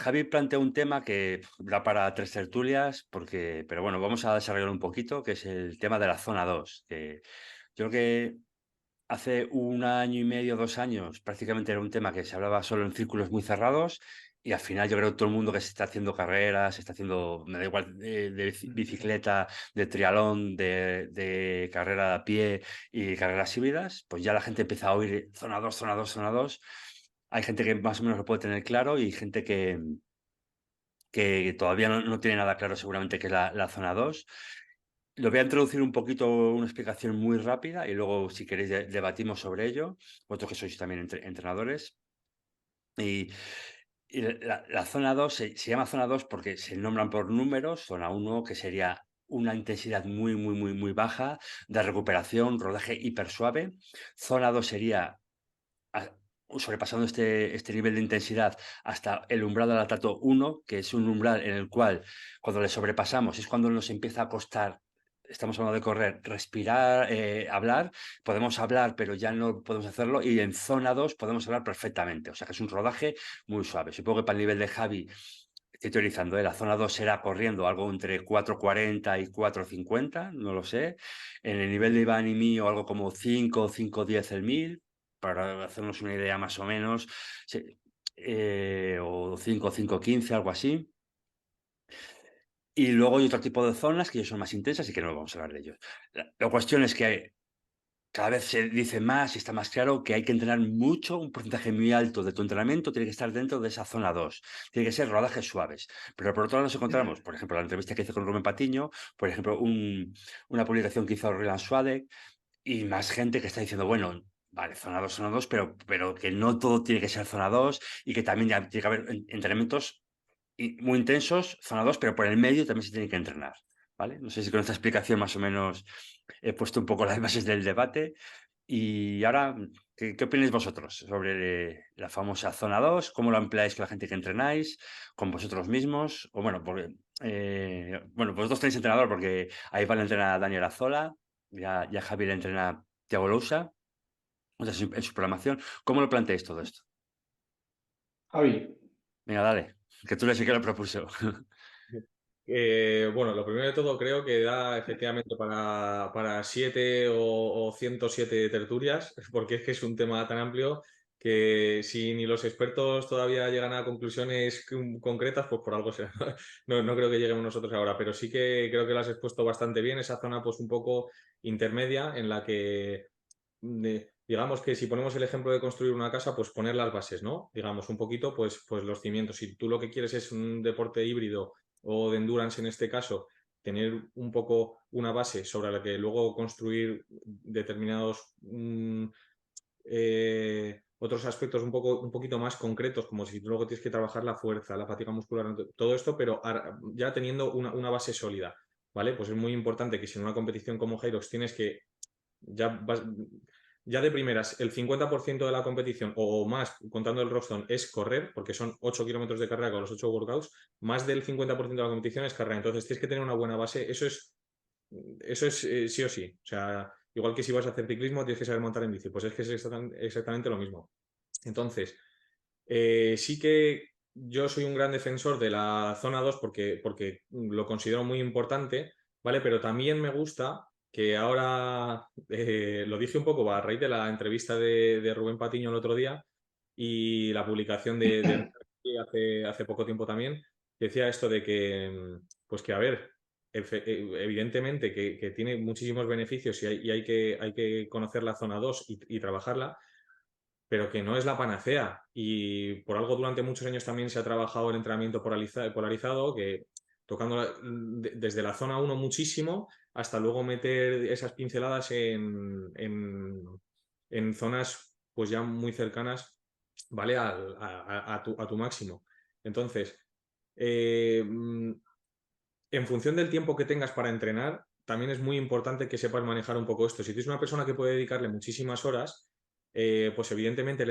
Javi plantea un tema que da para tres tertulias, pero bueno, vamos a desarrollar un poquito, que es el tema de la zona 2 que yo creo que hace un año y medio, 2 años, prácticamente era un tema que se hablaba solo en círculos muy cerrados y al final yo creo que todo el mundo que se está haciendo carreras, se está haciendo, me da igual, de bicicleta, de trialón, de carrera a pie y carreras híbridas, pues ya la gente empieza a oír zona 2 zona 2 zona 2. Hay gente que más o menos lo puede tener claro y gente que todavía no tiene nada claro seguramente qué es la zona 2. Lo voy a introducir un poquito, una explicación muy rápida y luego, si queréis, debatimos sobre ello, vosotros que sois también entrenadores. Y, y la zona 2 se llama zona 2 porque se nombran por números. Zona uno, que sería una intensidad muy, muy, muy, muy baja de recuperación, rodaje hiper suave. Zona 2 sería a- sobrepasando este nivel de intensidad hasta el umbral del lactato 1, que es un umbral en el cual cuando le sobrepasamos es cuando nos empieza a costar, estamos hablando de correr, respirar, hablar, podemos hablar pero ya no podemos hacerlo, y en zona 2 podemos hablar perfectamente, o sea que es un rodaje muy suave. Supongo que para el nivel de Javi, estoy teorizando, la zona 2 será corriendo algo entre 4:40 y 4:50, no lo sé. En el nivel de Iván y mío, algo como 5:10 el 1000, para hacernos una idea más o menos, o 5:15, algo así. Y luego hay otro tipo de zonas que ya son más intensas y que no vamos a hablar de ellos. La cuestión es que cada vez se dice más y está más claro que hay que entrenar mucho, un porcentaje muy alto de tu entrenamiento tiene que estar dentro de esa zona 2. Tiene que ser rodajes suaves. Pero por otro lado nos encontramos, por ejemplo, la entrevista que hice con Rubén Patiño, por ejemplo, una publicación que hizo Roland Suárez, y más gente que está diciendo, bueno, vale, zona 2, pero que no todo tiene que ser zona 2 y que también ya tiene que haber entrenamientos muy intensos, zona 2, pero por el medio también se tiene que entrenar, ¿vale? No sé si con esta explicación más o menos he puesto un poco las bases del debate. Y ahora, ¿qué opináis vosotros sobre la famosa zona 2? ¿Cómo lo empleáis con la gente que entrenáis? ¿Con vosotros mismos? O bueno, porque, bueno, vosotros tenéis entrenador porque ahí va a entrenar a Daniel Azola, ya Javier entrena a Thiago Lousa, o sea, en su programación. ¿Cómo lo planteáis todo esto? Javi, Venga, dale, que tú eres el que lo propuso. bueno, lo primero de todo creo que da efectivamente para 7 o 107 tertulias, porque es que es un tema tan amplio que si ni los expertos todavía llegan a conclusiones concretas, pues por algo será. No, no creo que lleguemos nosotros ahora, pero sí que creo que lo has expuesto bastante bien, esa zona pues un poco intermedia en la que digamos que si ponemos el ejemplo de construir una casa, pues poner las bases, ¿no? Digamos, un poquito, pues los cimientos. Si tú lo que quieres es un deporte híbrido o de endurance en este caso, tener un poco una base sobre la que luego construir determinados otros aspectos un poquito más concretos, como si luego tienes que trabajar la fuerza, la fatiga muscular, todo esto, pero ya teniendo una base sólida, ¿vale? Pues es muy importante que si en una competición como Hyrox tienes que ya, ya de primeras, el 50% de la competición o más, contando el Roxton, es correr, porque son 8 kilómetros de carrera con los 8 workouts, más del 50% de la competición es carrera. Entonces tienes que tener una buena base. Eso es sí o sí. O sea, igual que si vas a hacer ciclismo, tienes que saber montar en bici. Pues es que es exactamente lo mismo. Entonces, sí que yo soy un gran defensor de la zona 2 porque lo considero muy importante, ¿vale? Pero también me gusta que ahora, lo dije un poco a raíz de la entrevista de Rubén Patiño el otro día y la publicación de hace poco tiempo también, decía esto de que, pues que a ver, evidentemente que tiene muchísimos beneficios y hay que conocer la zona 2 y trabajarla, pero que no es la panacea. Y por algo durante muchos años también se ha trabajado el entrenamiento polarizado, que tocando desde la zona uno muchísimo hasta luego meter esas pinceladas en zonas pues ya muy cercanas, ¿vale? A tu máximo. Entonces, en función del tiempo que tengas para entrenar, también es muy importante que sepas manejar un poco esto. Si tienes una persona que puede dedicarle muchísimas horas, pues evidentemente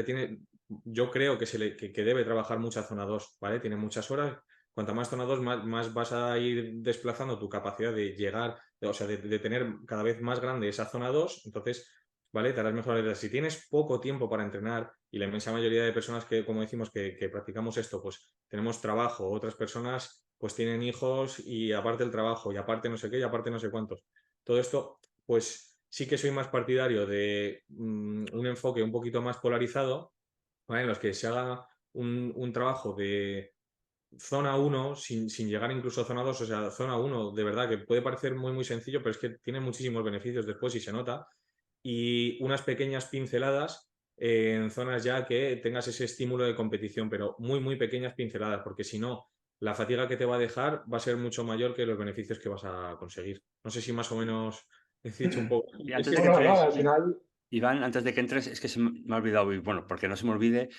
yo creo que debe trabajar mucha zona 2, ¿vale? Tiene muchas horas. Cuanta más zona 2 más vas a ir desplazando tu capacidad de llegar, o sea, de tener cada vez más grande esa zona 2. Entonces, ¿vale? Te harás mejor atleta. Si tienes poco tiempo para entrenar, y la inmensa mayoría de personas que, como decimos, que practicamos esto, pues tenemos trabajo, otras personas pues tienen hijos y aparte el trabajo, y aparte no sé qué, y aparte no sé cuántos. Todo esto, pues sí que soy más partidario de un enfoque un poquito más polarizado, ¿vale? En los que se haga un trabajo de zona uno sin llegar incluso a zona 2, o sea, zona uno de verdad que puede parecer muy, muy sencillo, pero es que tiene muchísimos beneficios después y se nota. Y unas pequeñas pinceladas en zonas ya que tengas ese estímulo de competición, pero muy, muy pequeñas pinceladas, porque si no, la fatiga que te va a dejar va a ser mucho mayor que los beneficios que vas a conseguir. No sé si más o menos he dicho un poco. Y Es antes de que que No, entres, al final, Iván, antes de que entres, es que se me ha olvidado, y bueno, porque no se me olvide,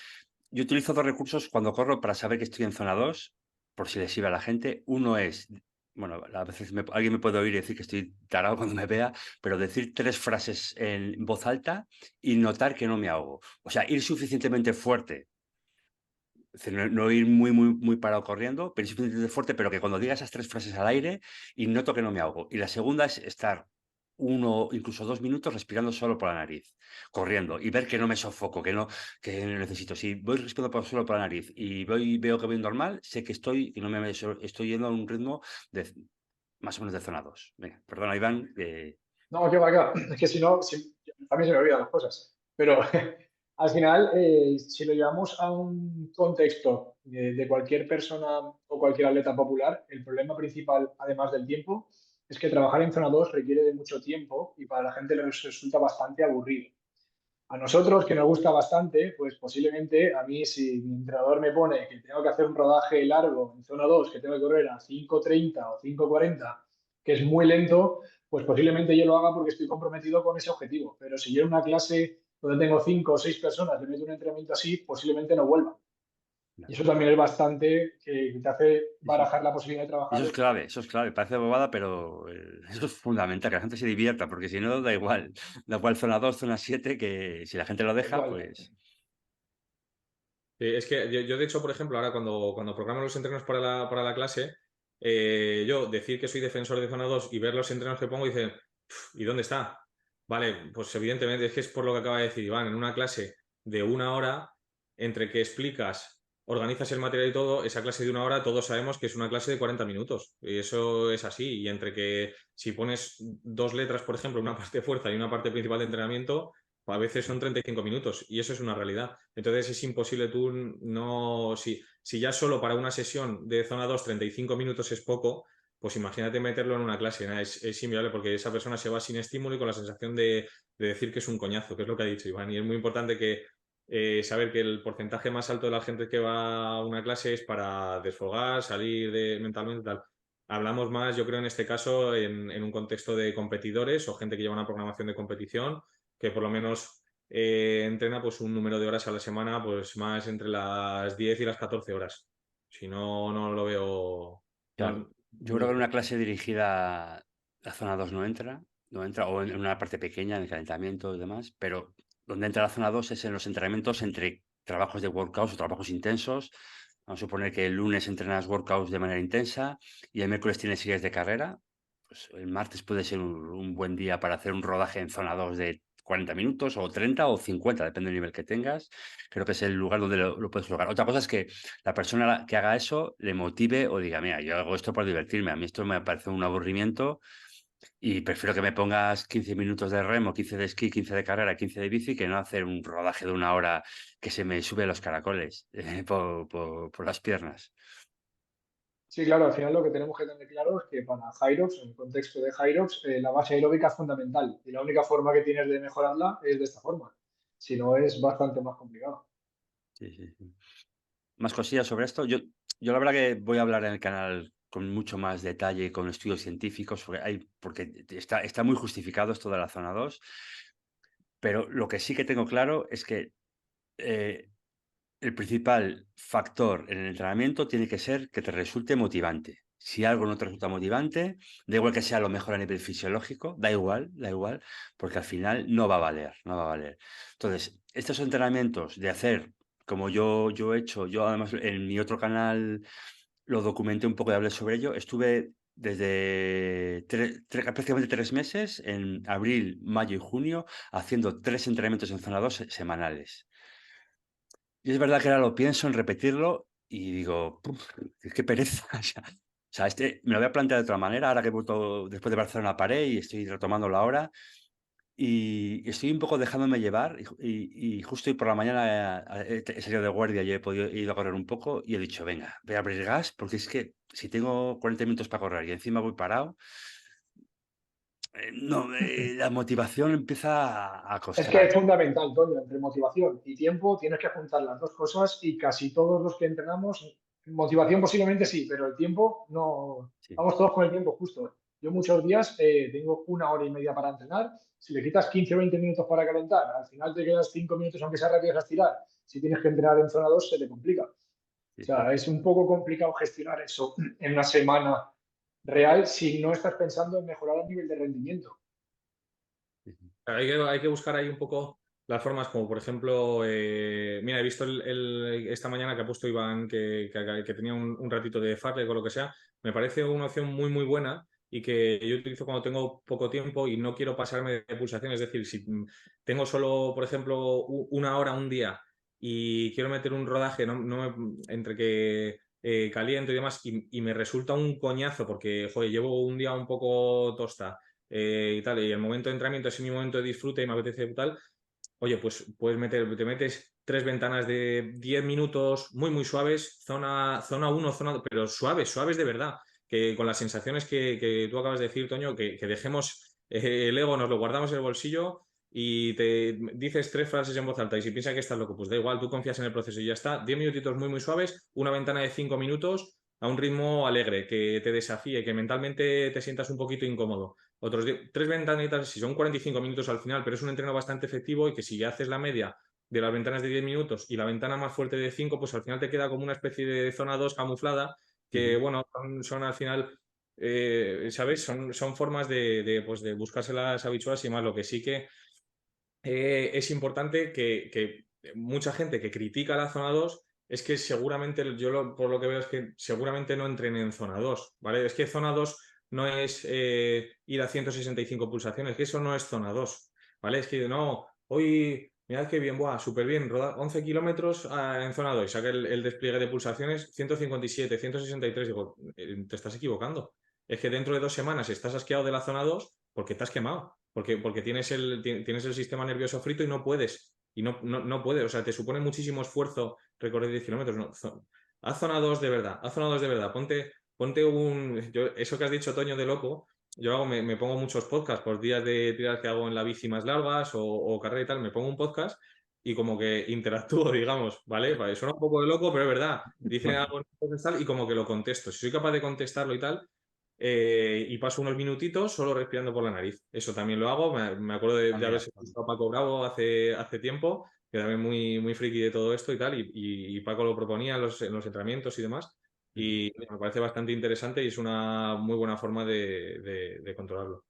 yo utilizo dos recursos cuando corro para saber que estoy en zona 2, por si les sirve a la gente. Uno es, bueno, a veces alguien me puede oír y decir que estoy tarado cuando me vea, pero decir 3 frases en voz alta y notar que no me ahogo. O sea, ir suficientemente fuerte. Es decir, no ir muy, muy, muy parado corriendo, pero ir suficientemente fuerte, pero que cuando diga esas 3 frases al aire y noto que no me ahogo. Y la segunda es estar 1, incluso 2 minutos respirando solo por la nariz, corriendo y ver que no me sofoco, que no necesito. Si voy respirando solo por la nariz y veo que voy normal, sé que estoy yendo a un ritmo de más o menos de zona 2. Venga, perdona, Iván. no, qué va, qué va. Es que si no, a mí se me olvidan las cosas. Pero al final, si lo llevamos a un contexto de cualquier persona o cualquier atleta popular, el problema principal, además del tiempo, es que trabajar en zona 2 requiere de mucho tiempo y para la gente les resulta bastante aburrido. A nosotros, que nos gusta bastante, pues posiblemente a mí, si mi entrenador me pone que tengo que hacer un rodaje largo en zona 2, que tengo que correr a 5:30 o 5:40, que es muy lento, pues posiblemente yo lo haga porque estoy comprometido con ese objetivo. Pero si yo en una clase donde tengo 5 o 6 personas le meto un entrenamiento así, posiblemente no vuelva. Y eso también es bastante que te hace barajar la posibilidad de trabajar. Eso es clave, parece bobada, pero eso es fundamental, que la gente se divierta, porque si no, da igual zona 2, zona 7, que si la gente lo Tal deja, cual. pues Es que yo, de hecho, por ejemplo, ahora cuando programo los entrenos para la clase, yo decir que soy defensor de zona 2 y ver los entrenos que pongo y dicen, ¿y dónde está? Vale, pues evidentemente es que es por lo que acaba de decir Iván, en una clase de 1 hora, entre que explicas, organizas el material y todo, esa clase de 1 hora todos sabemos que es una clase de 40 minutos. Y eso es así. Y entre que si pones 2 letras, por ejemplo, una parte de fuerza y una parte principal de entrenamiento, a veces son 35 minutos y eso es una realidad. Entonces es imposible tú no, si ya solo para una sesión de zona 2 35 minutos es poco, pues imagínate meterlo en una clase, ¿no? Es inviable porque esa persona se va sin estímulo y con la sensación de decir que es un coñazo, que es lo que ha dicho Iván. Y es muy importante que saber que el porcentaje más alto de la gente que va a una clase es para desfogar, salir mentalmente tal. Hablamos más, yo creo, en este caso, en un contexto de competidores o gente que lleva una programación de competición que por lo menos entrena pues un número de horas a la semana pues más entre las 10 y las 14 horas. Si no, no lo veo claro. Yo creo que en una clase dirigida la zona 2 no entra, o en una parte pequeña, en el calentamiento y demás, pero donde entra la zona 2 es en los entrenamientos entre trabajos de workouts o trabajos intensos. Vamos a suponer que el lunes entrenas workouts de manera intensa y el miércoles tienes series de carrera. Pues el martes puede ser un buen día para hacer un rodaje en zona 2 de 40 minutos o 30 o 50, depende del nivel que tengas. Creo que es el lugar donde lo puedes lograr. Otra cosa es que la persona que haga eso le motive o diga, mira, yo hago esto por divertirme, a mí esto me parece un aburrimiento y prefiero que me pongas 15 minutos de remo, 15 de esquí, 15 de carrera, 15 de bici, que no hacer un rodaje de 1 hora que se me sube los caracoles por las piernas. Sí, claro, al final lo que tenemos que tener claro es que para Hyrox, en el contexto de Hyrox, la base aeróbica es fundamental y la única forma que tienes de mejorarla es de esta forma. Si no, es bastante más complicado. Sí, sí, sí. Más cosillas sobre esto. Yo la verdad que voy a hablar en el canal con mucho más detalle, con estudios científicos, porque está muy justificado esto de la zona 2, pero lo que sí que tengo claro es que eh, el principal factor en el entrenamiento tiene que ser que te resulte motivante. Si algo no te resulta motivante, da igual que sea lo mejor a nivel fisiológico, da igual, porque al final no va a valer, no va a valer. Entonces, estos entrenamientos de hacer, como yo he hecho, yo además en mi otro canal lo documenté un poco y hablé sobre ello, estuve desde prácticamente 3 meses, en abril, mayo y junio, haciendo 3 entrenamientos en zona 2 semanales. Y es verdad que ahora lo pienso en repetirlo y digo: "Puf, qué pereza". O sea, me lo voy a plantear de otra manera, ahora que he vuelto después de Barcelona paré y estoy retomándolo ahora, y estoy un poco dejándome llevar, y justo hoy por la mañana he salido de guardia y he ido a correr un poco y he dicho: "Venga, voy a abrir gas", porque es que si tengo 40 minutos para correr y encima voy parado, no, la motivación empieza a Es que costar. es fundamental, Toño, entre motivación y tiempo tienes que juntar las dos cosas y casi todos los que entrenamos, motivación posiblemente sí, pero el tiempo no, Sí, vamos todos con el tiempo justo. Yo muchos días tengo 1 hora y media para entrenar, si le quitas 15 o 20 minutos para calentar, al final te quedas 5 minutos aunque sea rápido a estirar, si tienes que entrenar en zona 2 se te complica. O sí, sí. sea, es un poco complicado gestionar eso en una semana real si no estás pensando en mejorar el nivel de rendimiento. Ujú. Hay que buscar ahí un poco las formas, como por ejemplo, mira, he visto esta mañana que ha puesto Iván que tenía un ratito de fartlek o lo que sea. Me parece una opción muy, muy buena y que yo utilizo cuando tengo poco tiempo y no quiero pasarme de pulsación. Es decir, si tengo solo, por ejemplo, 1 hora un día y quiero meter un rodaje entre que caliento y demás y me resulta un coñazo porque, joder, llevo un día un poco tosta y tal, y el momento de entrenamiento es mi momento de disfrute y me apetece tal, oye, pues te metes 3 ventanas de 10 minutos muy, muy suaves, zona 1, pero suaves, suaves de verdad, que con las sensaciones que tú acabas de decir, Toño, que dejemos el ego, nos lo guardamos en el bolsillo y te dices 3 frases en voz alta y si piensas que estás loco, pues da igual, tú confías en el proceso y ya está. 10 minutitos muy, muy suaves, una ventana de 5 minutos a un ritmo alegre, que te desafíe, que mentalmente te sientas un poquito incómodo. 3 ventanitas, si son 45 minutos al final, pero es un entreno bastante efectivo y que si haces la media de las ventanas de 10 minutos y la ventana más fuerte de 5, pues al final te queda como una especie de zona 2 camuflada, que Ujú. bueno, son al final, ¿sabes? Son formas pues, de buscarse las habichuelas y más. Lo que sí que es importante que mucha gente que critica la zona 2 es que seguramente, por lo que veo es que seguramente no entrenen en zona 2, ¿vale? Es que zona 2 no es ir a 165 pulsaciones, que eso no es zona 2, ¿vale? Es que no, hoy, mirad qué bien, buah, súper bien, rodar 11 kilómetros en zona 2, saca el despliegue de pulsaciones 157, 163, digo, te estás equivocando. Es que dentro de 2 semanas estás asqueado de la zona 2 porque te has quemado, porque tienes el sistema nervioso frito y no puedes. Y no puedes, o sea, te supone muchísimo esfuerzo recorrer 10 kilómetros. No, haz zona 2 de verdad, haz zona 2 de verdad. Ponte eso que has dicho, Toño, de loco. Yo me pongo muchos podcasts por días de tiras que hago en la bici más largas o carrera y tal. Me pongo un podcast y como que interactúo, digamos, ¿vale? Vale, suena un poco de loco, pero es verdad. Dicen algo en el podcast tal y como que lo contesto. Si soy capaz de contestarlo y tal, y paso unos minutitos solo respirando por la nariz. Eso también lo hago. Me acuerdo Ah, de haber mira. visto a Paco Bravo hace tiempo, que también muy, muy friki de todo esto y tal, y Paco lo proponía en los entrenamientos y demás. Ujú. Y me parece bastante interesante y es una muy buena forma de controlarlo.